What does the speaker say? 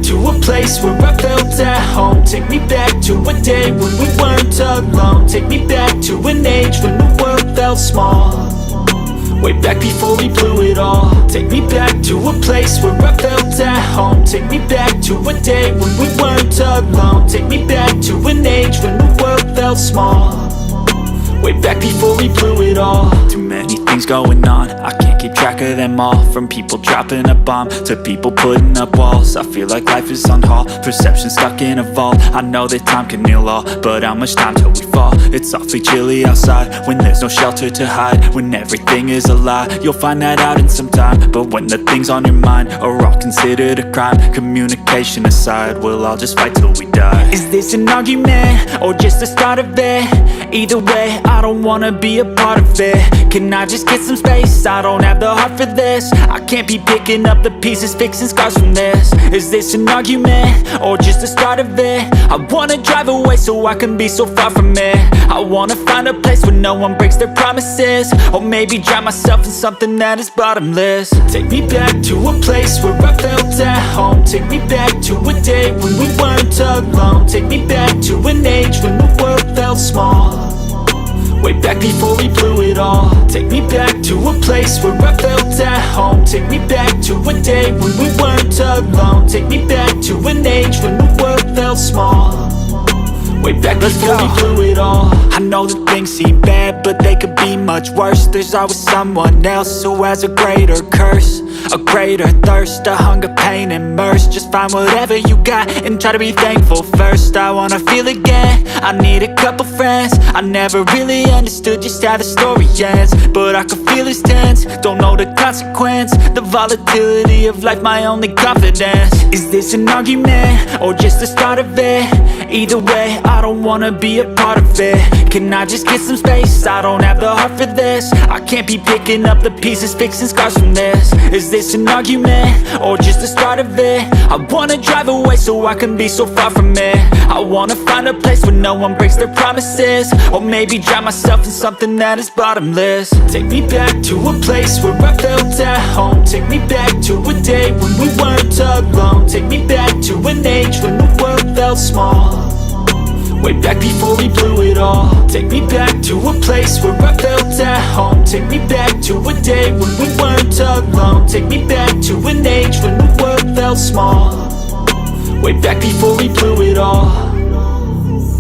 to a place where I felt at home. Take me back to a day when we weren't alone. Take me back to an age when the world felt small. Way back before we blew it all. Take me back to a place where I felt at home. Take me back to a day when we weren't alone. Take me back to an age when the world felt small. Way back before we blew it all. Too many things going on, I can't keep track of them all. From people dropping a bomb to people putting up walls. I feel like life is on hold, perception stuck in a vault. I know that time can heal all, but how much time till we fall? It's awfully chilly outside when there's no shelter to hide. When everything is a lie, you'll find that out in some time. But when the things on your mind are all considered a crime, communication aside, we'll all just fight till we die. Is this an argument or just the start of it? Either way, I don't wanna be a part of it. Can I just get some space? I don't have the heart for this. I can't be picking up the pieces, fixing scars from this. Is this an argument or just the start of it? I wanna drive away so I can be so far from it. I wanna find a place where no one breaks their promises. Or maybe drown myself in something that is bottomless. Take me back to a place where I felt at home. Take me back to a day when we weren't alone. Take me back to an age when the world felt small. Way back before we blew it all. Take me back to a place where I felt at home. Take me back to a day when we weren't alone. Take me back to an age when the world felt small. Way back before we blew it all. I know that things seem bad, but they could be much worse. There's always someone else who has a greater curse, a greater thirst, a hunger, pain, and mercy. Just find whatever you got and try to be thankful first. I wanna feel again, I need a couple friends. I never really understood just how the story ends, but I can feel it's tense, don't know the consequence. The volatility of life, my only confidence. Is this an argument or just the start of it? Either way, I don't wanna be a part of it. Can I just get some space? I don't have the heart for this. I can't be picking up the pieces, fixing scars from this. Is this an argument or just the start of it? I wanna drive away so I can be so far from it. I wanna find a place where no one breaks their promises. Or maybe drown myself in something that is bottomless. Take me back to a place where I felt at home. Take me back to a day when we weren't alone. Take me back to an age when the world felt small. Way back before we blew it all. Take me back to a place where I felt at home. Take me back to a day when we weren't alone. Take me back to an age when the world felt small. Way back before we blew it all.